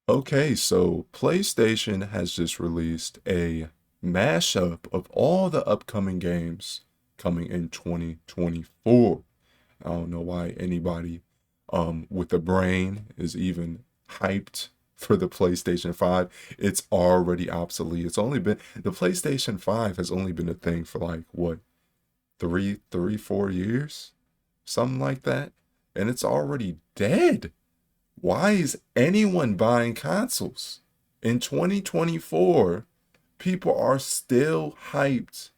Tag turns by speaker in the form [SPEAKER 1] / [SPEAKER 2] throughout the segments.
[SPEAKER 1] Okay, so PlayStation has just released a mashup of all the upcoming games coming in 2024. I don't know why anybody with a brain is even hyped for the PlayStation 5. It's already obsolete. It's only been the PlayStation 5 has only been a thing for like what, 4 years? Something like that. And it's already dead. Why is anyone buying consoles? In 2024, people are still hyped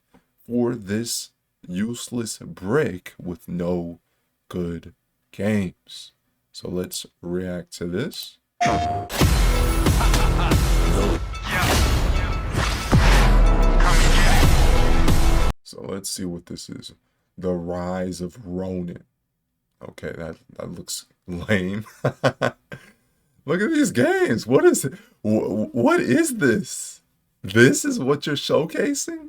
[SPEAKER 1] for this useless brick with no good games. So let's react to this. So let's see what this is. The Rise of Ronin. Okay, that looks lame. Look at these games. What is it? What is this? This is what you're showcasing?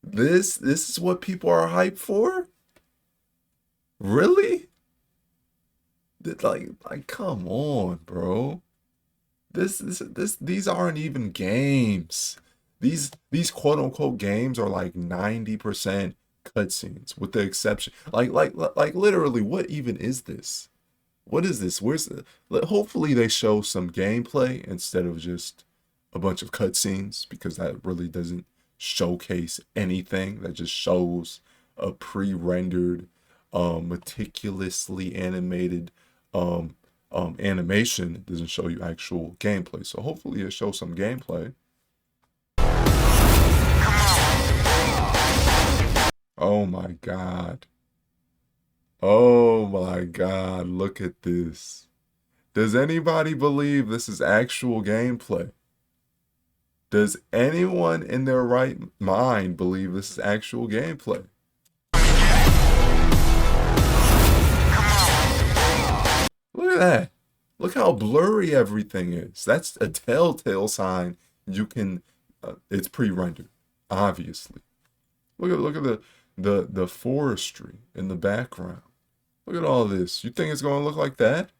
[SPEAKER 1] This is what people are hyped for? Really? Like come on, bro. These aren't even games. These quote unquote games are like 90% cutscenes with the exception. Like literally, what even is this? What is this? Hopefully they show some gameplay instead of just a bunch of cutscenes, because that really doesn't showcase anything. That just shows a pre-rendered, meticulously animated animation. It doesn't show you actual gameplay. So hopefully it shows some gameplay. Oh my God. Oh my God. Look at this. Does anybody believe this is actual gameplay? Does anyone in their right mind believe this is actual gameplay? Look at that. Look how blurry everything is. That's a telltale sign you can it's pre-rendered, obviously. Look at the forestry in the background. Look at all this. You think it's going to look like that?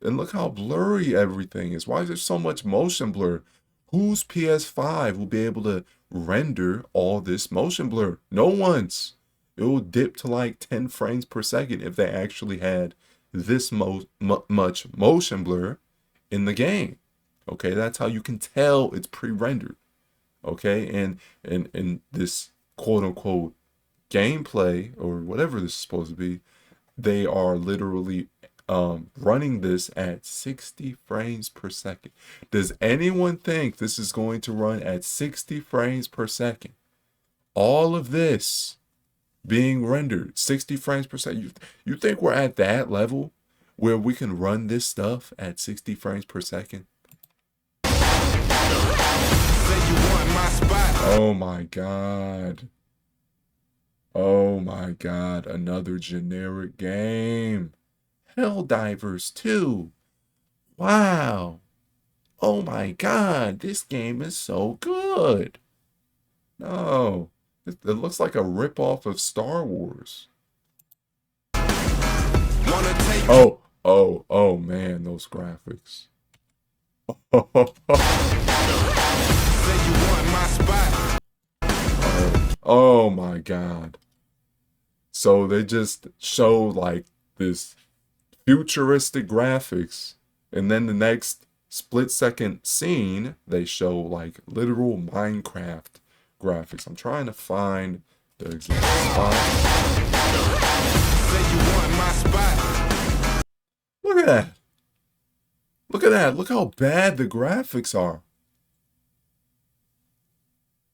[SPEAKER 1] And look how blurry everything is. Why is there so much motion blur? Whose PS5 will be able to render all this motion blur? No one's. It will dip to like 10 frames per second if they actually had this much motion blur in the game. Okay, that's how you can tell it's pre-rendered. Okay, and this quote unquote gameplay or whatever this is supposed to be, they are literally running this at 60 frames per second. Does anyone think this is going to run at 60 frames per second? All of this being rendered 60 frames per second. You think we're at that level where we can run this stuff at 60 frames per second? Oh my God. Oh my God. Another generic game. Helldivers 2. Wow. Oh my God. This game is so good. No. It looks like a ripoff of Star Wars. Oh man, those graphics. Oh my God. So they just show like this futuristic graphics, and then the next split second scene, they show like literal Minecraft graphics. I'm trying to find the exact spot. Look at that. Look at that. Look how bad the graphics are.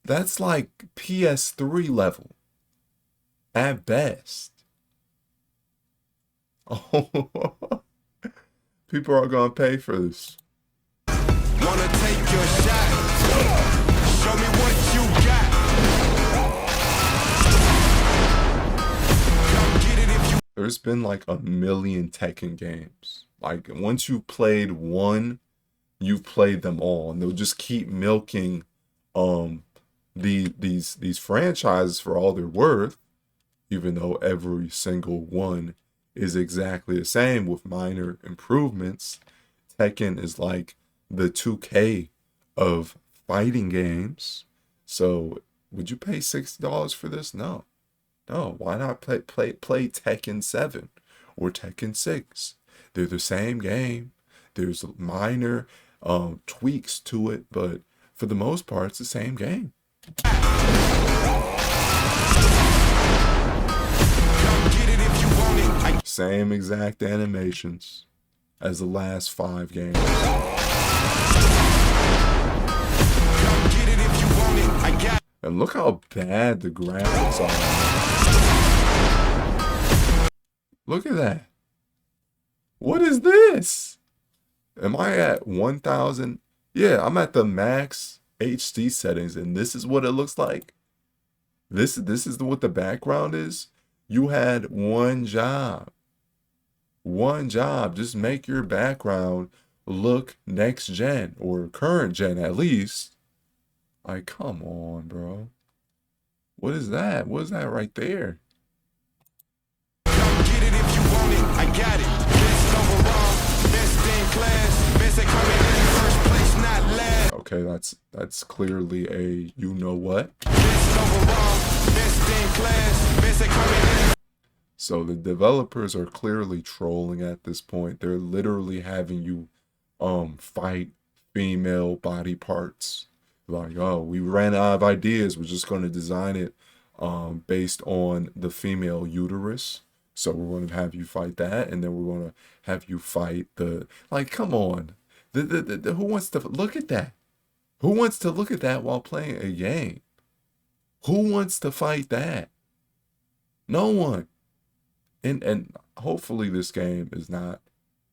[SPEAKER 1] That's like PS3 level at best. Oh, people are gonna pay for this. Wanna take your shot? Show me what you got. Come get it if you. There's been like a million Tekken games. Like once you played one, you've played them all, and they'll just keep milking these franchises for all they're worth, even though every single one is exactly the same with minor improvements. Tekken is like the 2K of fighting games. So would you pay $60 for this? No. No, why not play Tekken 7 or Tekken 6? They're the same game. There's minor tweaks to it, but for the most part, it's the same game. Same exact animations as the last 5 games. And look how bad the graphics are. Look at that. What is this? Am I at 1000? Yeah, I'm at the max HD settings, and this is what it looks like. This is what the background is. You had one job. One job. Just make your background look next gen or current gen at least. Like, come on, bro. What is that? What is that right there? Get it if you want it. I got it. Best overall, best in class, best at coming in first place, not last. Okay, that's clearly a you know what. Best overall, best in class, best at coming in. So the developers are clearly trolling at this point. They're literally having you fight female body parts. Like, oh, we ran out of ideas. We're just going to design it based on the female uterus. So we're going to have you fight that, and then we're going to have you fight the, like, come on. Who wants to look at that? Who wants to look at that while playing a game? Who wants to fight that? No one. And hopefully this game is not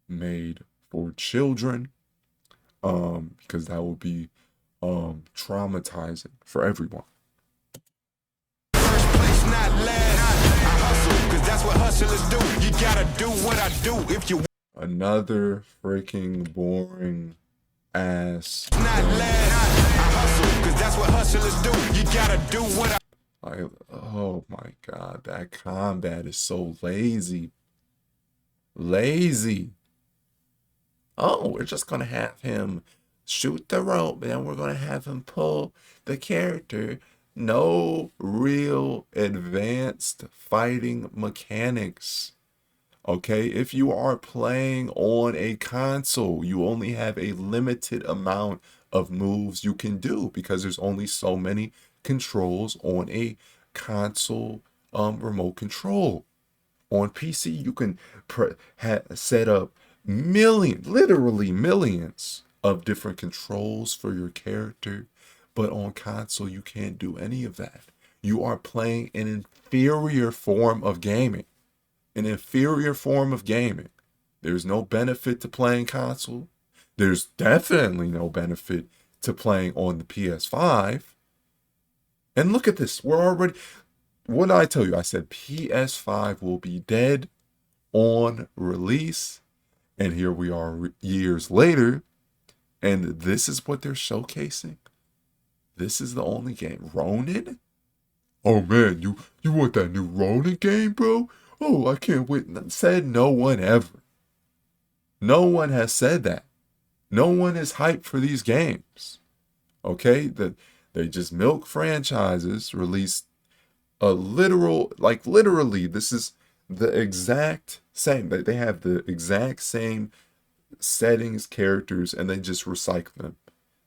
[SPEAKER 1] made for children, because that will be traumatizing for everyone. First place, not last. I hustle, cause that's what hustlers do. You gotta do what I do if you. Another freaking boring ass. Not last. I hustle, cause that's what hustlers do. You gotta do what I. Like, oh my God, that combat is so lazy. Lazy. Oh, we're just gonna have him shoot the rope, and then we're going to have him pull the character. No real advanced fighting mechanics. Okay, if you are playing on a console, you only have a limited amount of moves you can do because there's only so many controls on a console remote control. On PC, you can set up literally millions of different controls for your character, but on console you can't do any of that. You are playing an inferior form of gaming. An inferior form of gaming. There's no benefit to playing console. There's definitely no benefit to playing on the PS5. And look at this. We're already, what did I tell you? I said PS5 will be dead on release. And here we are years later. And this is what they're showcasing. This is the only game. Ronin? Oh man, you want that new Ronin game, bro? Oh, I can't wait. Said no one ever. No one has said that. No one is hyped for these games. Okay? They just milk franchises, release a literally, this is the exact same. They have the exact same settings, characters, and they just recycle them.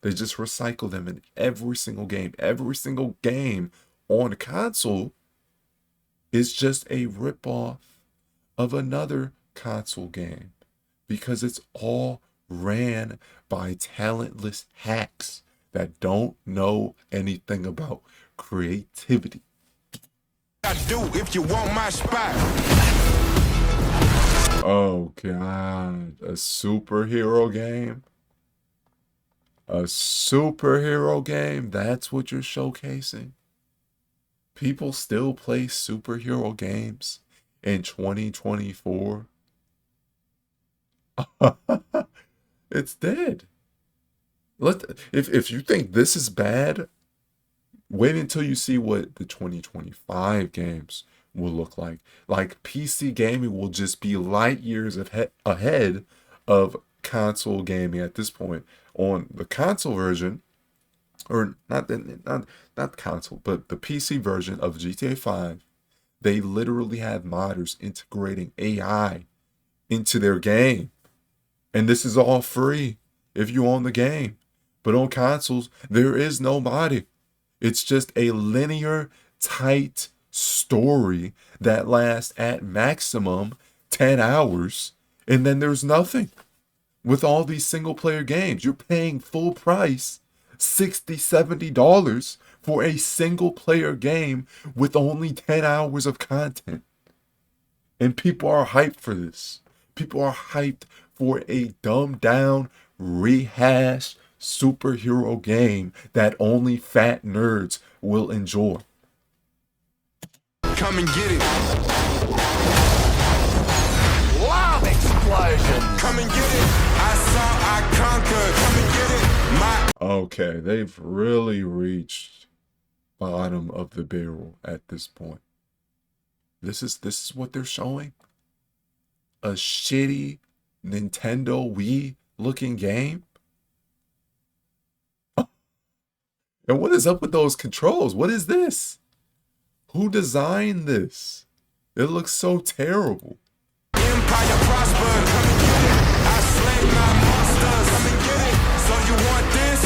[SPEAKER 1] They just recycle them in every single game. Every single game on a console is just a ripoff of another console game because it's all ran by talentless hacks that don't know anything about creativity. I do if you want my spot. Oh God, a superhero game? A superhero game? That's what you're showcasing? People still play superhero games in 2024? It's dead. If you think this is bad, wait until you see what the 2025 games will look like. Like PC gaming will just be light years ahead of console gaming at this point. On the console version, or not console, but the PC version of GTA 5, they literally have modders integrating AI into their game. And this is all free if you own the game. But on consoles, there is no modding. It's just a linear, tight story that lasts at maximum 10 hours. And then there's nothing. With all these single player games, you're paying full price, $60, $70 for a single player game with only 10 hours of content. And people are hyped for this. People are hyped for a dumbed down, rehashed superhero game that only fat nerds will enjoy.
[SPEAKER 2] Come and get it. Loud explosion. Come and get it. I saw, I conquered. Come and get it.
[SPEAKER 1] Okay, they've really reached bottom of the barrel at this point. This is what they're showing? A shitty Nintendo Wii looking game? And what is up with those controls? What is this? Who designed this? It looks so terrible.
[SPEAKER 2] Empire prospered. Come and get it. I slay my monsters. Come and get it. So you want this?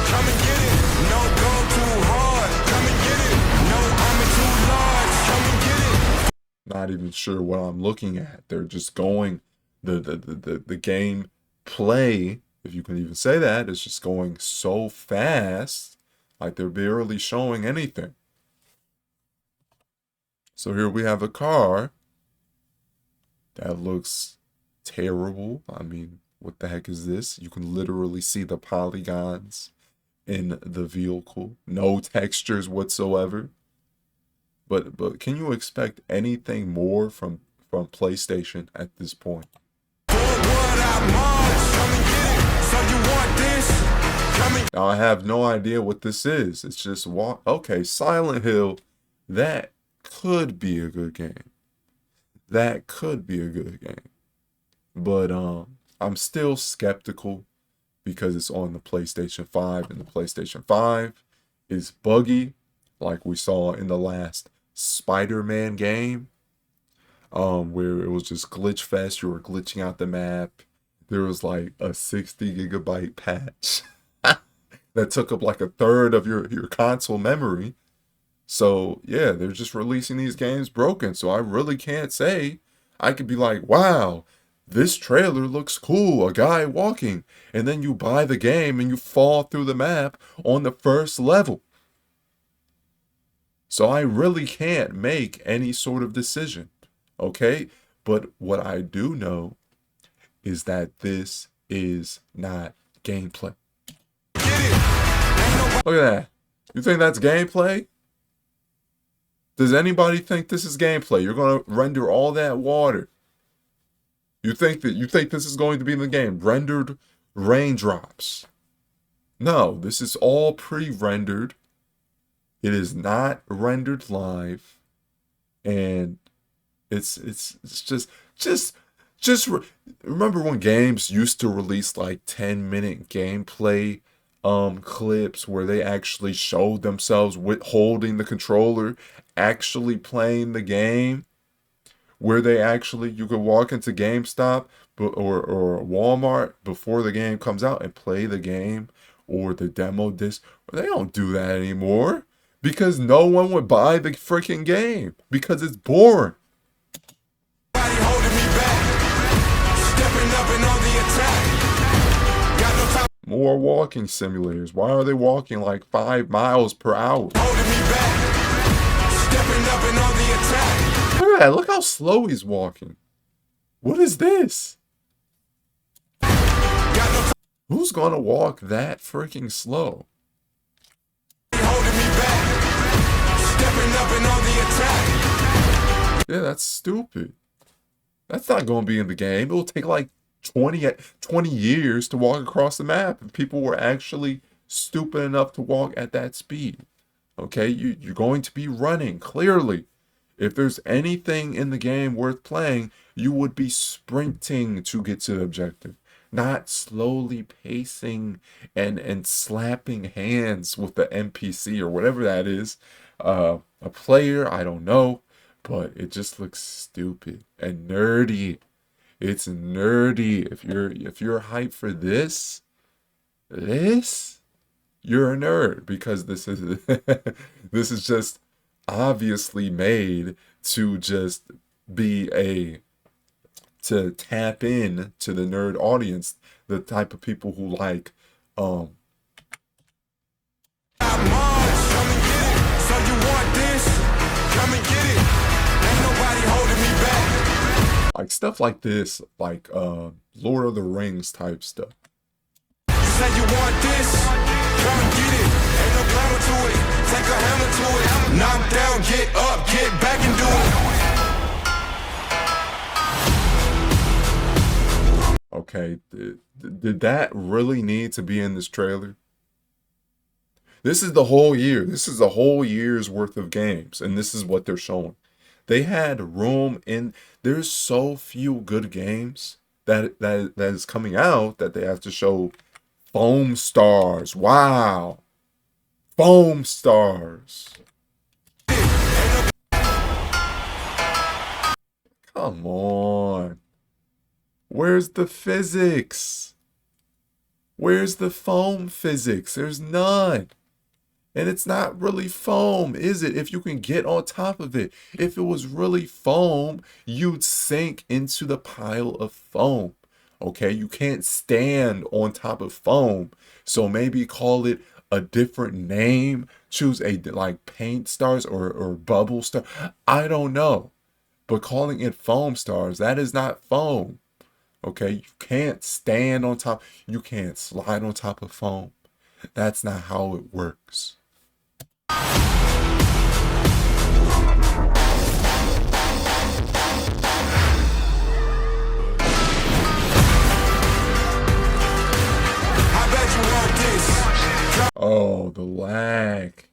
[SPEAKER 2] Come and get it. No go too hard. Come and get it. No army too large. Come and get it.
[SPEAKER 1] Not even sure what I'm looking at. They're just going the game play, if you can even say that, is just going so fast, like they're barely showing anything. So here we have a car that looks terrible. I mean, what the heck is this? You can literally see the polygons in the vehicle. No textures whatsoever. But can you expect anything more from PlayStation at this point? Now, I have no idea what this is. It's just okay, Silent Hill. That could be a good game. That could be a good game. But I'm still skeptical because it's on the PlayStation 5, and the PlayStation 5 is buggy, like we saw in the last Spider-Man game, where it was just glitch fest. You were glitching out the map. There was like a 60 gigabyte patch that took up like a third of your console memory. So yeah, they're just releasing these games broken. So I really can't say. I could be like, wow, this trailer looks cool, a guy walking, and then you buy the game and you fall through the map on the first level. So I really can't make any sort of decision, okay? But what I do know is that this is not gameplay. Look at that. You think that's gameplay? Does anybody think this is gameplay? You're going to render all that water. You think this is going to be in the game? Rendered raindrops. No, this is all pre-rendered. It is not rendered live, and it's just remember when games used to release like 10-minute gameplay clips where they actually showed themselves with holding the controller, actually playing the game, where you could walk into GameStop or Walmart before the game comes out and play the game or the demo disc. They don't do that anymore. Because no one would buy the freaking game. Because it's boring. More walking simulators. Why are they walking like 5 miles per hour? Look at that. Look how slow he's walking. What is this? Who's gonna walk that freaking slow? Yeah, that's stupid. That's not going to be in the game. It'll take like 20 years to walk across the map if people were actually stupid enough to walk at that speed. Okay, you're going to be running, clearly. If there's anything in the game worth playing, you would be sprinting to get to the objective, not slowly pacing and slapping hands with the NPC or whatever that is. A player, I don't know, but it just looks stupid and nerdy. It's nerdy. If you're hyped for this, you're a nerd because this is this is just obviously made to just be a to tap in to the nerd audience, the type of people who like
[SPEAKER 2] Got Mars, come and get it. So you want this? Come and get it. Ain't nobody holding me back.
[SPEAKER 1] stuff like this, like Lord of the Rings type stuff.
[SPEAKER 2] You say you want this? Come and get it. Ain't no glamour to it. Take a hammer to it. Knock down, get up, get back and do it.
[SPEAKER 1] Okay, did that really need to be in this trailer? This is the whole year. This is a whole year's worth of games, and this is what they're showing. They had room in. There's so few good games that is coming out that they have to show foam stars. Wow, foam stars. Come on. Where's the physics? Where's the foam physics? There's none. And it's not really foam, is it? If you can get on top of it. If it was really foam, you'd sink into the pile of foam. Okay, you can't stand on top of foam. So maybe call it a different name. Choose a like paint stars or bubble star. I don't know. But calling it foam stars, that is not foam. Okay, you can't stand on top. You can't slide on top of foam. That's not how it works. Oh, the lag.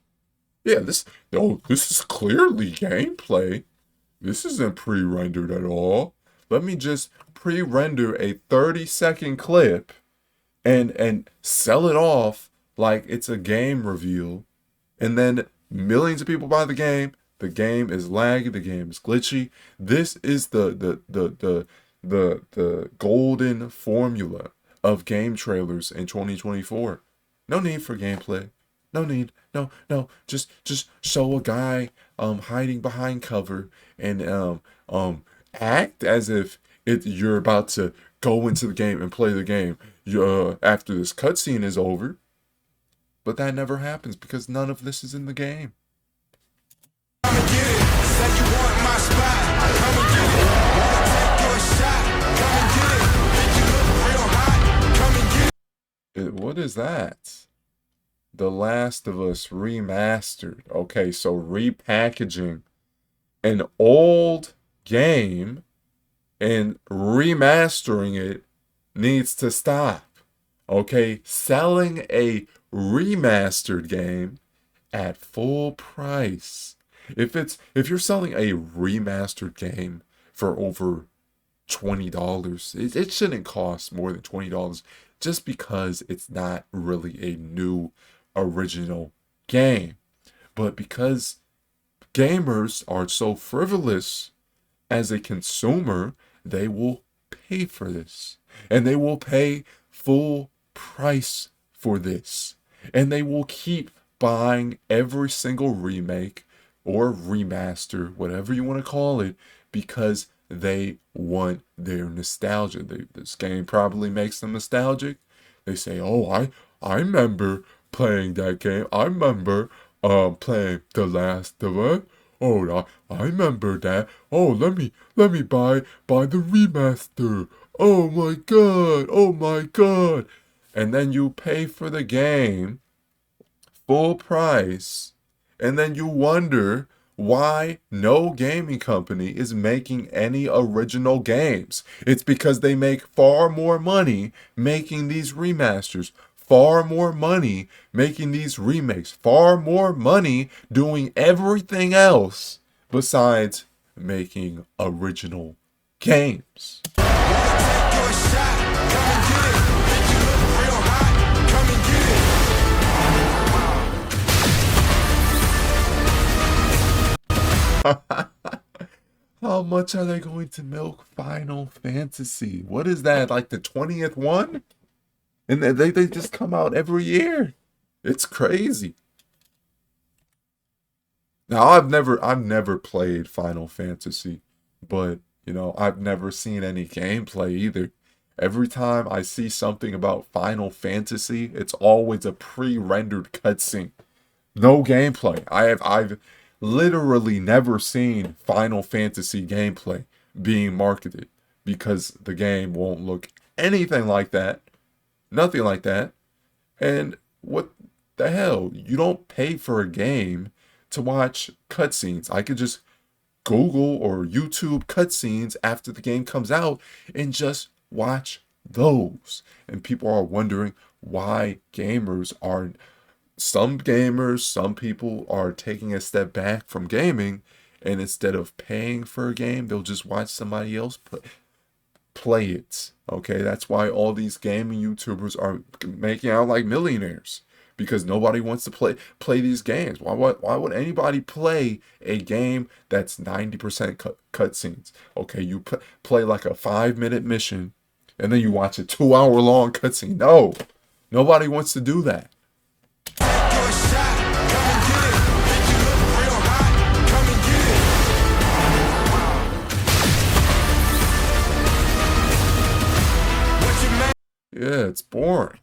[SPEAKER 1] Yeah, this is clearly gameplay. This isn't pre-rendered at all. Let me just pre-render a 30-second clip and sell it off like it's a game reveal, and then millions of people buy the game is laggy, the game is glitchy. This is the golden formula of game trailers in 2024. No need for gameplay. No need. No. Just show a guy hiding behind cover and act as if you're about to go into the game and play the game after this cutscene is over. But that never happens because none of this is in the game.
[SPEAKER 2] Come and get it. Say you want my spot. Come and get it. Wanna take your shot. Come and get it. Think you look real hot. Come and get it.
[SPEAKER 1] What is that? The Last of Us remastered. Okay, so repackaging an old game and remastering it needs to stop. Okay, selling a remastered game at full price. If you're selling a remastered game for over $20, it shouldn't cost more than $20 just because it's not really a new original game. But because gamers are so frivolous as a consumer, they will pay for this. And they will pay full price for this. And they will keep buying every single remake or remaster, whatever you want to call it, because they want their nostalgia. This game probably makes them nostalgic. They say, oh, I remember playing that game. I remember playing The Last of Us. Oh, I remember that. Oh, let me buy the remaster. Oh my god. Oh my god. And then you pay for the game full price, and then you wonder why no gaming company is making any original games. It's because they make far more money making these remasters, far more money making these remakes, far more money doing everything else besides making original games.
[SPEAKER 2] Wanna take your shot. Come and get it.
[SPEAKER 1] How much are they going to milk Final Fantasy? What is that, like the 20th one? And they just come out every year. It's crazy. Now I've never played Final Fantasy, but I've never seen any gameplay either. Every time I see something about Final Fantasy, it's always a pre-rendered cutscene. No gameplay. I've literally never seen Final Fantasy gameplay being marketed because the game won't look anything like that. Nothing like that. And what the hell? You don't pay for a game to watch cutscenes. I could just Google or YouTube cutscenes after the game comes out and just watch those. And people are wondering why some people are taking a step back from gaming, and instead of paying for a game, they'll just watch somebody else play it. Okay, that's why all these gaming YouTubers are making out like millionaires because nobody wants to play these games. Why would anybody play a game that's 90% cutscenes? Okay, you play like a 5-minute mission and then you watch a 2-hour long cutscene. No, nobody wants to do that. Yeah, it's boring.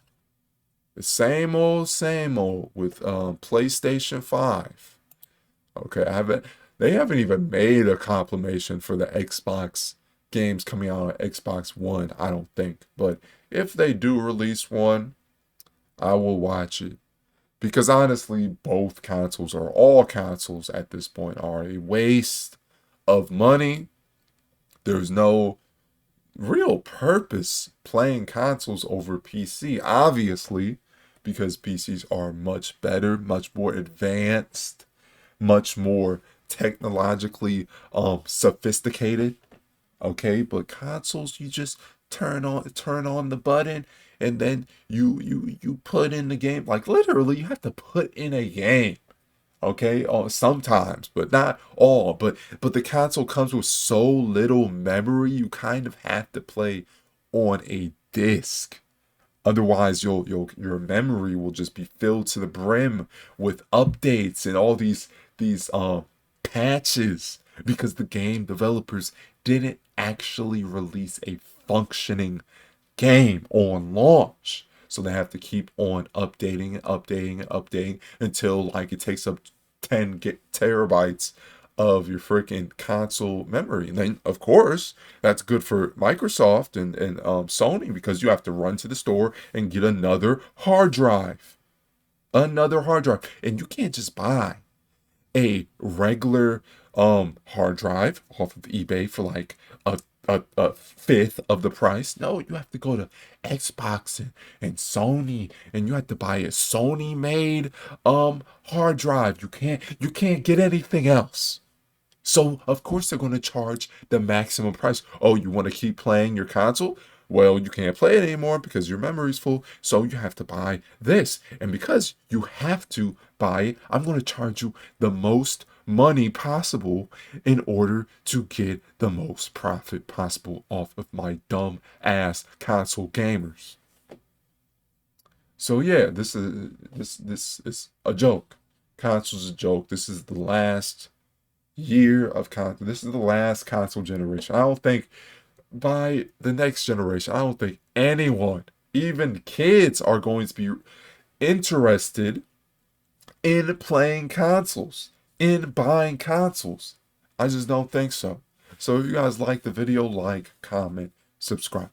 [SPEAKER 1] The same old with PlayStation 5. Okay, they haven't even made a compilation for the Xbox games coming out on Xbox One, I don't think. But if they do release one, I will watch it. Because honestly, all consoles at this point are a waste of money. There's no real purpose playing consoles over PC, obviously, because PCs are much better, much more advanced, much more technologically sophisticated. Okay, but consoles, you just turn on the button and then you put in the game. Like literally, you have to put in a game. Okay, sometimes, but not all. But the console comes with so little memory, you kind of have to play on a disc. Otherwise, your memory will just be filled to the brim with updates and all these patches because the game developers didn't actually release a functioning game on launch. So they have to keep on updating and updating and updating until like it takes up 10 terabytes of your freaking console memory. And then, of course, that's good for Microsoft and Sony because you have to run to the store and get another hard drive. Another hard drive. And you can't just buy a regular hard drive off of eBay for like a fifth of the price. No, you have to go to Xbox and Sony, and you have to buy a Sony made hard drive. You can't get anything else. So of course they're going to charge the maximum price. Oh, you want to keep playing your console? Well, you can't play it anymore because your memory's full. So you have to buy this. And because you have to buy it, I'm going to charge you the most money possible in order to get the most profit possible off of my dumb ass console gamers. So yeah, this is a joke. Console's a joke. This is the last year of console. This is the last console generation. I don't think by the next generation, I don't think anyone, even kids, are going to be interested in playing consoles, in buying consoles. I just don't think so. So if you guys like the video, like, comment, subscribe.